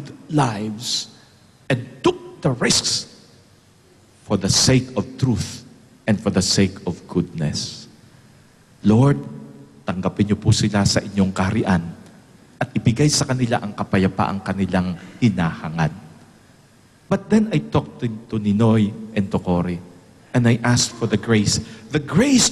lived lives and took the risks for the sake of truth and for the sake of goodness. Lord, tanggapin niyo po sila sa inyong kaharian at ibigay sa kanila ang kapayapaang kanilang hinahangad. But then I talked to Ninoy and to Cory, and I asked for the grace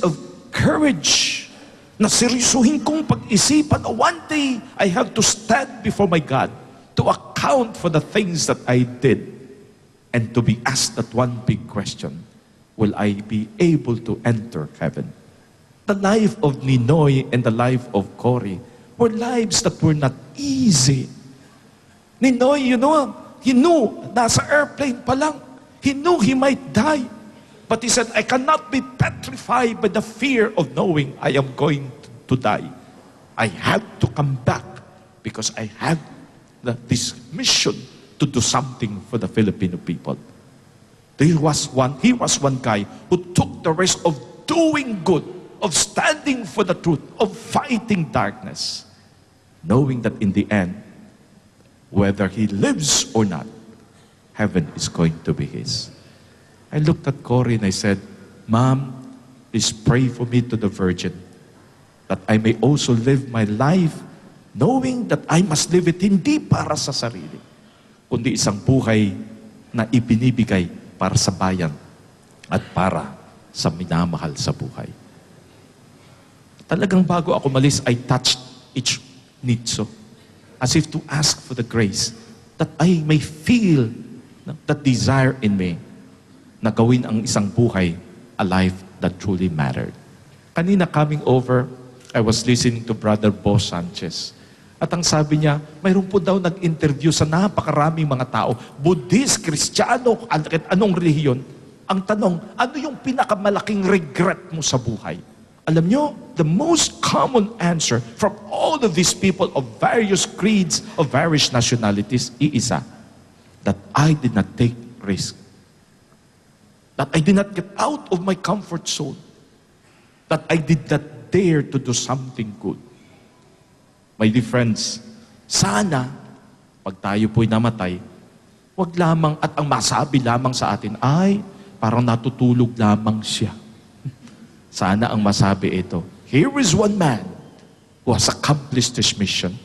of courage, na seryosuhin kong pag-isipan, one day I have to stand before my God to account for the things that I did and to be asked that one big question: will I be able to enter heaven? The life of Ninoy and the life of Cory were lives that were not easy. Ninoy, he knew, nasa airplane pa lang, he knew he might die. But he said, I cannot be petrified by the fear of knowing I am going to die. I have to come back because I have this mission to do something for the Filipino people. He was one guy who took the risk of doing good, of standing for the truth, of fighting darkness, knowing that in the end, whether he lives or not, heaven is going to be his. I looked at Cory and I said, Mom, please pray for me to the Virgin, that I may also live my life knowing that I must live it hindi para sa sarili, kundi isang buhay na ibinibigay para sa bayan at para sa minamahal sa buhay. Talagang bago ako malis, I touched each nitso as if to ask for the grace that I may feel that desire in me na gawin ang isang buhay a life that truly mattered. Kanina coming over, I was listening to Brother Bo Sanchez. At ang sabi niya, mayroon po daw nag-interview sa napakaraming mga tao, Buddhist, Kristiyano, anong relihiyon. Ang tanong, ano yung pinakamalaking regret mo sa buhay? Alam nyo, the most common answer from all of these people of various creeds, of various nationalities, iisa, that I did not take risk. That I did not get out of my comfort zone. That I did not dare to do something good. My dear friends, sana, pag tayo po'y namatay, wag lamang at ang masabi lamang sa atin, ay, parang natutulog lamang siya. Sana ang masabi ito, here is one man who has accomplished his mission.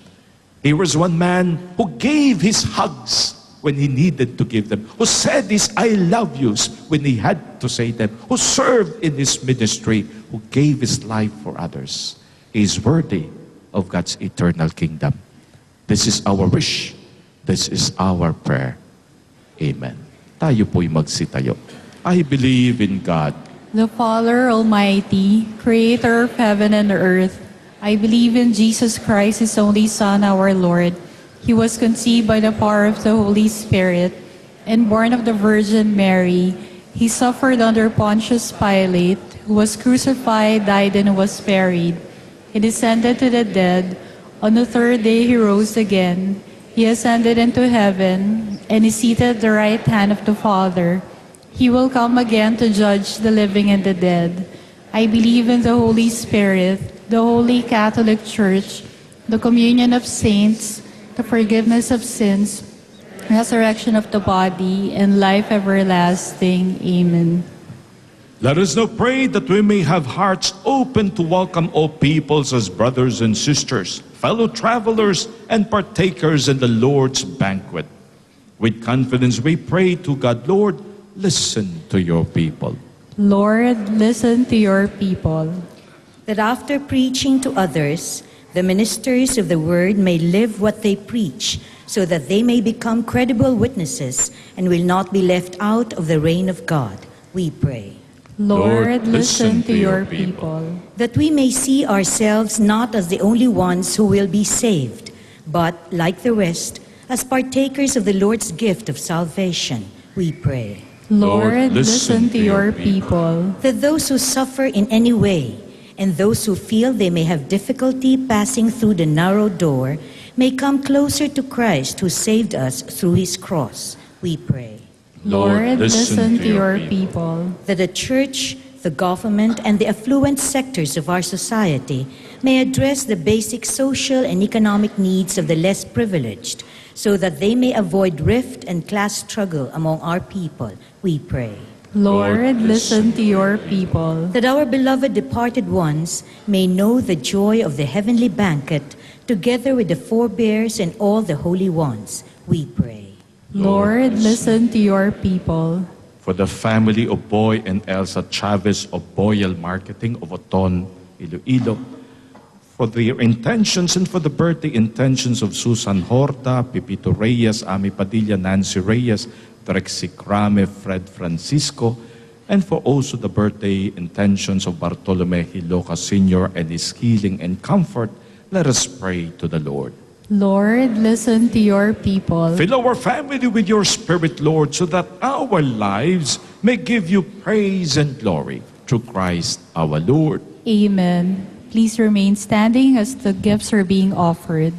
Here is one man who gave his hugs when he needed to give them, who said his I love yous when he had to say them, who served in his ministry, who gave his life for others. He is worthy of God's eternal kingdom. This is our wish. This is our prayer. Amen. Tayo po'y magsitayo. I believe in God, the Father Almighty, creator of heaven and earth. I believe in Jesus Christ, his only Son, our Lord. He was conceived by the power of the Holy Spirit and born of the Virgin Mary. He suffered under Pontius Pilate, who was crucified, died, and was buried. He descended to the dead. On the third day he rose again. He ascended into heaven and is seated at the right hand of the Father. He will come again to judge the living and the dead. I believe in the Holy Spirit, the Holy Catholic Church, the communion of saints, the forgiveness of sins, resurrection of the body, and life everlasting. Amen. let us now pray that we may have hearts open to welcome all peoples as brothers and sisters, fellow travelers, and partakers in the Lord's banquet. With confidence we pray to God, Lord, listen to your people. Lord, listen to your people. That after preaching to others, the ministers of the word may live what they preach, so that they may become credible witnesses and will not be left out of the reign of God. We pray. Lord, listen to your people. That we may see ourselves not as the only ones who will be saved, but, like the rest, as partakers of the Lord's gift of salvation. We pray. Lord, listen to your people. That those who suffer in any way, and those who feel they may have difficulty passing through the narrow door, may come closer to Christ who saved us through his cross. We pray. Lord, listen to your people. That the church, the government, and the affluent sectors of our society may address the basic social and economic needs of the less privileged, so that they may avoid rift and class struggle among our people, we pray. Lord, listen to your people. That our beloved departed ones may know the joy of the heavenly banquet, together with the forebears and all the holy ones, we pray. Lord, listen to your people. For the family of Boy and Elsa Chavez of Boyal Marketing of Oton, Iloilo, for their intentions and for the birthday intentions of Susan Horta, Pipito Reyes, Ami Padilla, Nancy Reyes, Trexie Crame, Fred Francisco, and for also the birthday intentions of Bartolome Hiloca Sr. and his healing and comfort, let us pray to the Lord. Lord, listen to your people. Fill our family with your Spirit, Lord, so that our lives may give you praise and glory through Christ our Lord. Amen. Please remain standing as the gifts are being offered.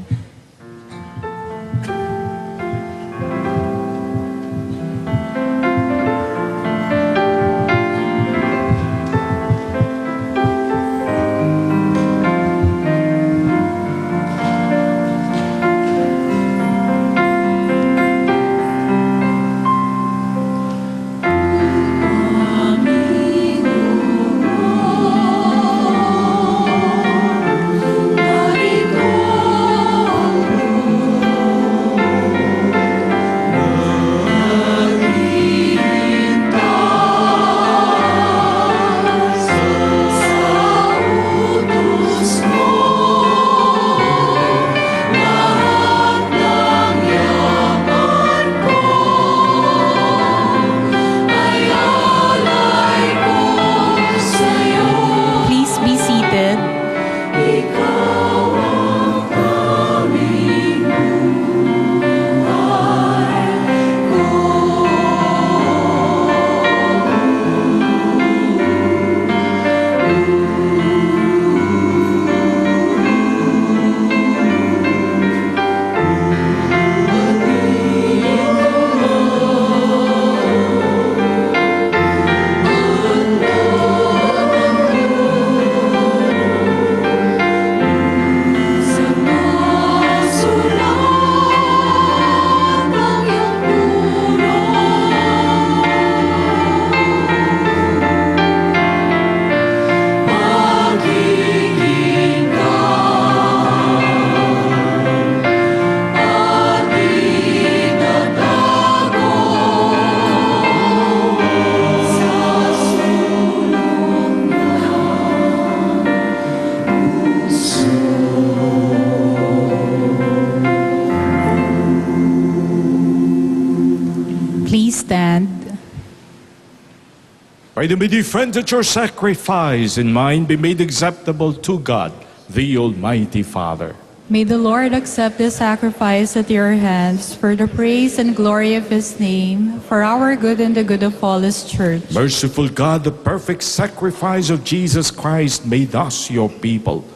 Pray that may the friends that your sacrifice and mine be made acceptable to God, the Almighty Father. May the Lord accept this sacrifice at your hands for the praise and glory of his name, for our good and the good of all his church. Merciful God, the perfect sacrifice of Jesus Christ made us your people.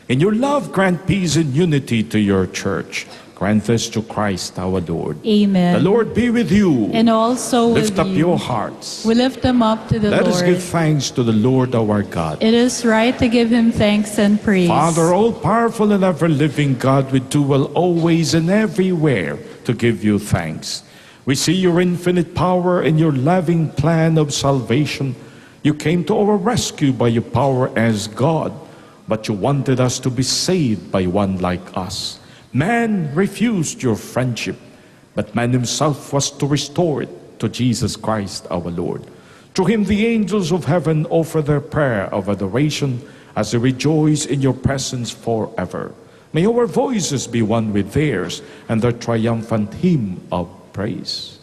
In your love, grant peace and unity to your church. Grant this to Christ our Lord. Amen. The Lord be with you. And also with Lift up you. your hearts. We lift them up to the Let Lord. us give thanks to the Lord our God. It is right to give him thanks and praise. Father, all-powerful and ever-living God, we do well always and everywhere to give you thanks. We see your infinite power and your loving plan of salvation. You came to our rescue by your power as God, but you wanted us to be saved by one like us. Man refused your friendship, but man himself was to restore it to Jesus Christ our Lord. To him the angels of heaven offer their prayer of adoration as they rejoice in your presence forever. May our voices be one with theirs and their triumphant hymn of praise.